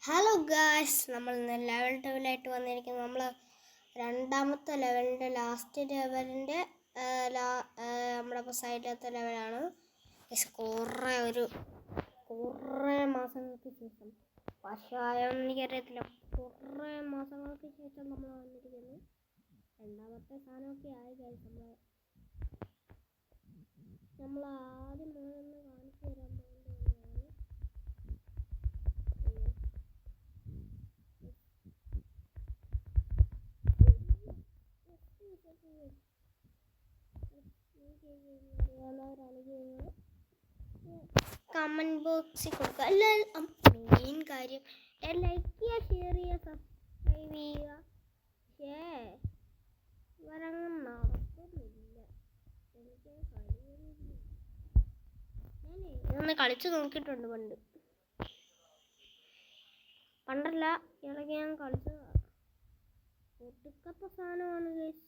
Hello guys, നമ്മൾ ഇന്ന് level 2 വന്നിരിക്കുന്നത്. നമ്മൾ രണ്ടാമത്തെ ലെവലിൻ്റെ ലാസ്റ്റ് ലെവലിൻ്റെ നമ്മുടെ സൈഡിലത്തെ ലെവലാണ്. കുറേ മാസങ്ങൾക്ക് ശേഷം, പക്ഷായൊന്നും എനിക്കറിയത്തില്ല, കുറേ മാസങ്ങൾക്ക് ശേഷം നമ്മൾ വന്നിരിക്കുന്നു. രണ്ടാമത്തെ സാധനമൊക്കെ ആയി ഗായ്സ്. നമ്മൾ ആദ്യം മുതലൊന്ന് കാണിച്ചു തരാൻ പോകുന്നതാണ്. കമന്റ് ബോക്സിൽ കൊടുക്കുക. അല്ല, മെയിൻ കാര്യം ലൈക്ക് ചെയ്യുക, ഷെയർ ചെയ്യുക, സബ്സ്ക്രൈബ് ചെയ്യുക. ഇവരങ്ങ് നടക്കുന്നില്ല. എനിക്ക് ഇതൊന്ന് കളിച്ചു നോക്കിയിട്ടുണ്ട് പണ്ടല്ല, ഇടയ്ക്ക് ഞാൻ കളിച്ചതാണ്. ഒടുക്കത്തെ സാധനമാണ് ഗൈസ്.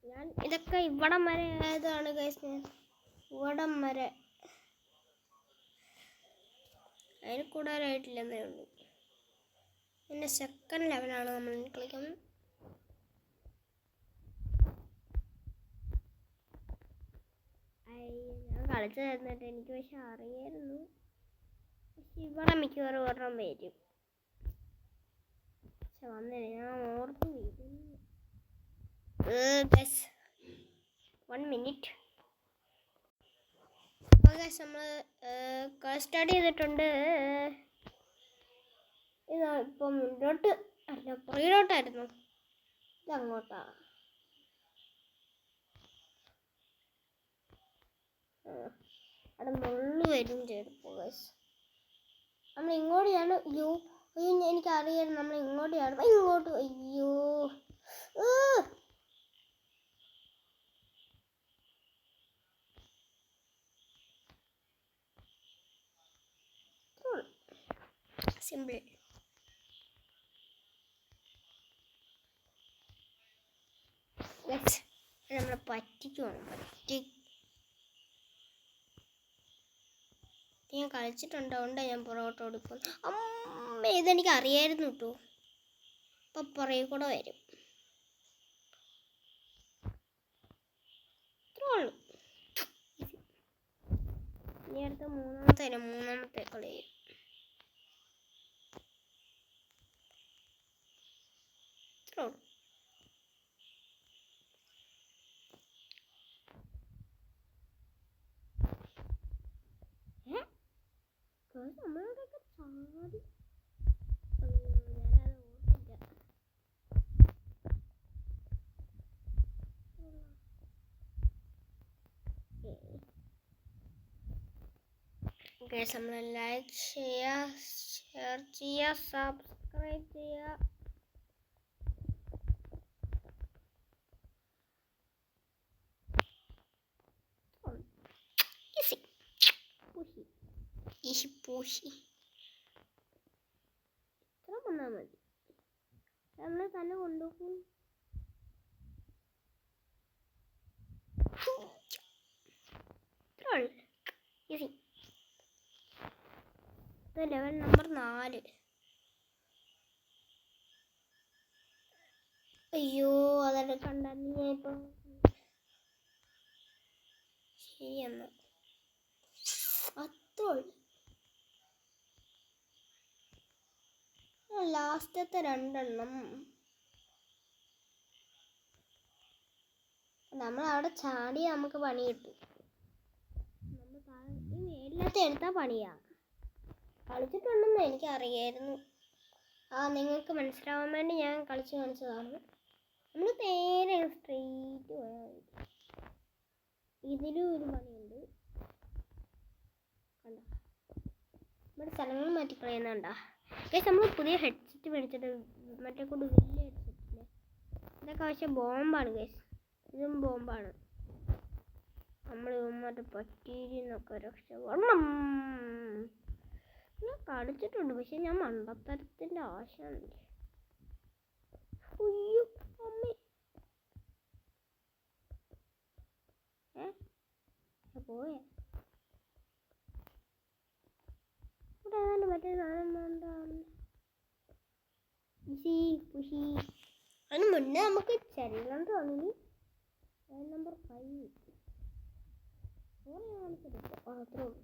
ഞാൻ ഇതൊക്കെ ഇവിടം വരെ ആയതാണ് ഗൈസ്. ഇവിടം വരെ, അതിന് കൂടുതലായിട്ടില്ലെന്നേ ഉള്ളൂ. പിന്നെ സെക്കൻഡ് ലെവലാണ് നമ്മൾ കളിക്കുന്നത്. ഞാൻ കളിച്ചു തന്നിട്ട് എനിക്ക് പക്ഷെ അറിയായിരുന്നു. പക്ഷെ ഇവിടെ മിക്കവാറും ഒരെണ്ണം വരും. പക്ഷെ വന്നില്ല, ഞാൻ ഓർത്ത് വരുന്നു. 1 മിനിറ്റ്. അപ്പോൾ നമ്മൾ സ്റ്റാർട്ട് ചെയ്തിട്ടുണ്ട്. ഇപ്പം മുന്നോട്ട് അല്ല, പുറകിലോട്ടായിരുന്നു. ഇതങ്ങോട്ടാ. അവിടെ മുള്ളു വരും ചിലപ്പോൾ. നമ്മൾ ഇങ്ങോട്ടാണ്. അയ്യോ എനിക്കറിയാം, നമ്മൾ ഇങ്ങോട്ടാണ്. ഇങ്ങോട്ട് അയ്യോ സിമ്പിൾ. നമ്മളെ പറ്റിക്കുവാണ്. ഞാൻ കളിച്ചിട്ടുണ്ട്, അതുകൊണ്ട് ഞാൻ പുറകോട്ട് കൊടുക്കും. ഇതെനിക്ക് അറിയായിരുന്നു കേട്ടോ. ഇപ്പം പുറകെ കൂടെ വരും. ഇത്രേ ഉള്ളൂ. ഇനി അടുത്ത മൂന്നാമത്തെ കളി. ഇത്രേ ഉള്ളൂ. നമ്മളോടൊക്കെ ചാടി. ഞാനത് ഓർത്തില്ല. നമ്മൾ ലൈക്ക് ചെയ്യുക, ഷെയർ ചെയ്യുക, സബ്സ്ക്രൈബ് ചെയ്യുക. പൂശി ഇത്ര വന്നാൽ മതി. നമ്മൾ തന്നെ കൊണ്ടുപോകും. ഇത് ലെവൽ നമ്പർ 4. അയ്യോ, അതൊക്കെ കണ്ടായിരുന്നു ഞാൻ ഇപ്പം. ശരിയെന്നാ, അത്രയുള്ളൂ. ലാസ്റ്റത്തെ 2 നമ്മൾ അവിടെ ചാടി നമുക്ക് പണി കിട്ടും. നമ്മൾ മേലിലത്തെ എടുത്താൽ പണിയാ. കളിച്ചിട്ടുണ്ടെന്ന് എനിക്കറിയായിരുന്നു. നിങ്ങൾക്ക് മനസ്സിലാവാൻ വേണ്ടി ഞാൻ കളിച്ച് കാണിച്ചതാണ്. നമ്മൾ നേരെ സ്ട്രെയിറ്റ് പോയാൽ മതി. ഇതിലും ഒരു പണിയുണ്ട്. കണ്ടോ, നമ്മുടെ സ്ഥലങ്ങൾ മാറ്റിക്കളയുന്നുണ്ടോ? നമ്മൾ പുതിയ ഹെഡ്സെറ്റ് മേടിച്ചിട്ട്, മറ്റേ കൊണ്ട് വലിയ ഹെഡ്സെറ്റില്ലേ, ഇതൊക്കെ പക്ഷേ ബോംബാണ് ഗൈസ്. ഇതും ബോംബാണ്. നമ്മൾ മറ്റേ പറ്റീരിന്നൊക്കെ രക്ഷപ്പെടണം. ഞാൻ കളിച്ചിട്ടുണ്ട്, പക്ഷെ ഞാൻ മണ്ടത്തരത്തിൻ്റെ ആശാണ്. അയ്യോ അമ്മേ, പോയേ. ഏതാണ്ട് മറ്റേ സാധനം എന്താണ് അതിന് മുന്നേ നമുക്ക് ചെറിയ തോന്നി നമ്പർ 5 അത്രേ ഉള്ളൂ.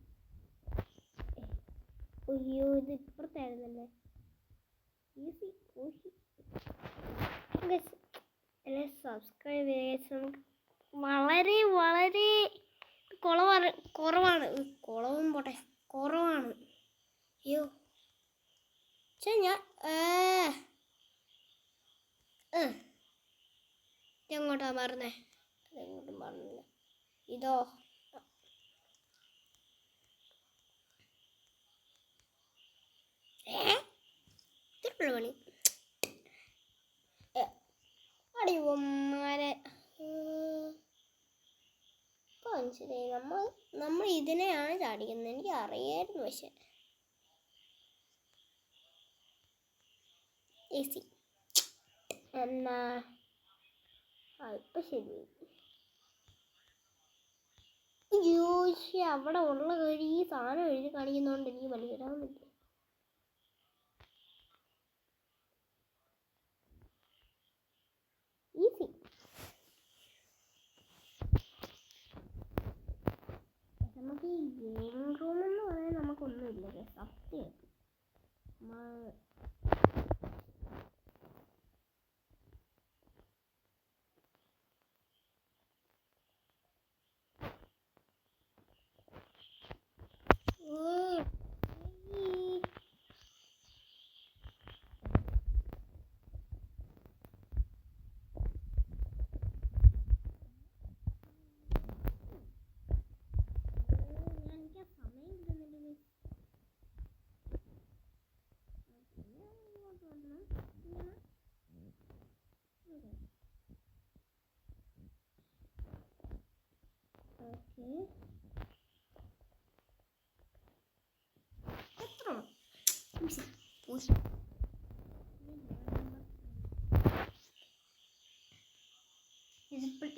അയ്യോ ഇത് ഇപ്പുറത്തായിരുന്നല്ലേ. ഈസി സബ്സ്ക്രൈബ് നമുക്ക് വളരെ വളരെ കുറവാണ്. പോട്ടെ കുറവാണ്. അയ്യോ ഞാൻ എങ്ങോട്ടാ മാറുന്നേ? അതെങ്ങോട്ടും മാറുന്നില്ല. ഇതോ ഇത്രയുള്ള പണി അടിവന്മാരെ ഇപ്പം മനസ്സിലായി. നമ്മൾ ഇതിനെയാണ് ചാടിക്കുന്നത്. എനിക്ക് അറിയായിരുന്നു. പക്ഷെ ഈസി എന്നാ ഇപ്പം ശരി. പക്ഷേ അവിടെ ഉള്ള ഈ സാധനം എഴുതി കാണിക്കുന്നതുകൊണ്ട് എനിക്ക് മനസ്സിലാവുന്നില്ല. ഈസി നമുക്ക് ഈ ഗെയിം റൂം എന്ന് പറയാൻ നമുക്കൊന്നുമില്ല. സത്യം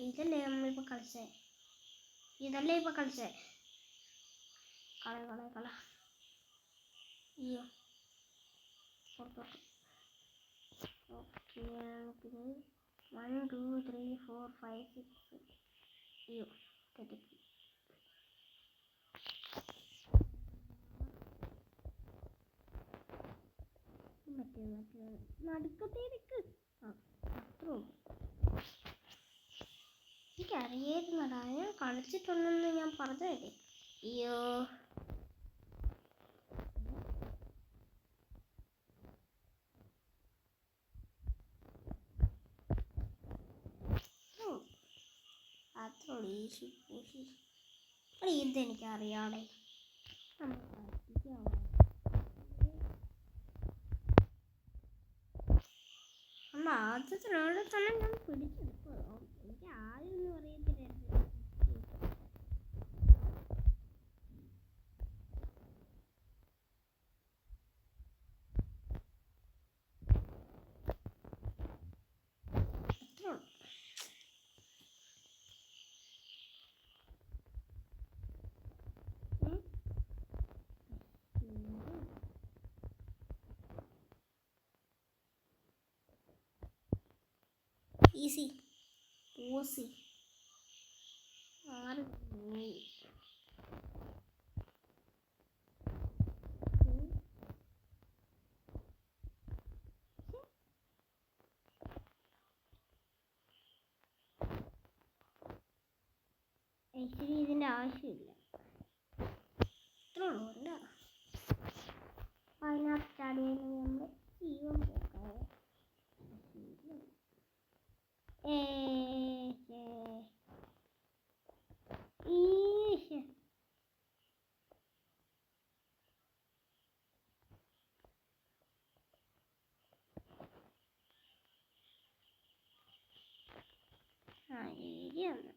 ഇതല്ലേ നമ്മളിപ്പോൾ കളിച്ചേ. കള അയ്യോ പുറത്തോട്ട്. ഓക്കെ 1 2 3 4 5 6 അയ്യോ തെറ്റി. മറ്റേ നടുക്കത്തേക്ക് അത്രേ ഉള്ളൂ. എനിക്കറിയായിരുന്നടാ, ഞാൻ കളിച്ചിട്ടുണ്ടെന്ന് ഞാൻ പറഞ്ഞതല്ലേ. അയ്യോ അത്രേ ഈശി ഇതെനിക്കറിയാടേ. ആദ്യത്തിനോട് തന്നെ ഞാൻ പിടിച്ചെടുക്കും. എനിക്ക് ആദ്യമൊന്നും അറിയത്തില്ലായിരുന്നു. ഈസി ഓസി 6 ആക്ച്വലി ഇതിൻ്റെ ആവശ്യമില്ല. ഇത്രേ ഉള്ളൂ. എന്താ അതിനകത്ത് ചാടിയാൽ നമ്മൾ ജീവൻ പോക്കാതെ ഏരിയാണ്.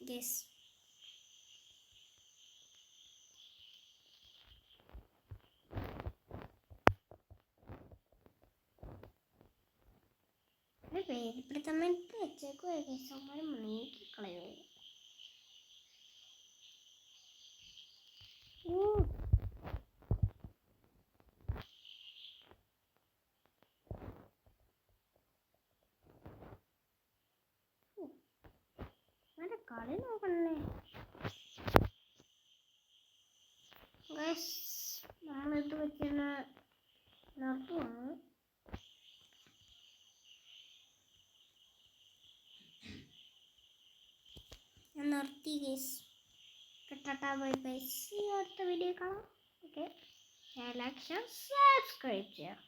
ഗൈസ്. പേരിപ്പിടുത്തമ്മയിട്ട് വെച്ചേക്കുവാ ഗൈസ്. അമ്മ നീക്കിക്കളയോ? കളി നോക്കണേ ഗൈസ്. നമ്മളിത് വെച്ചിരുന്ന നിർത്തുവാണ്. ഞാൻ നിർത്തി ഗൈസ്. Tata bye bye. അടുത്ത വീഡിയോ കാണാം. ഓക്കെ, ലൈക്ക് ഷെയർ സബ്സ്ക്രൈബ് ചെയ്യാം.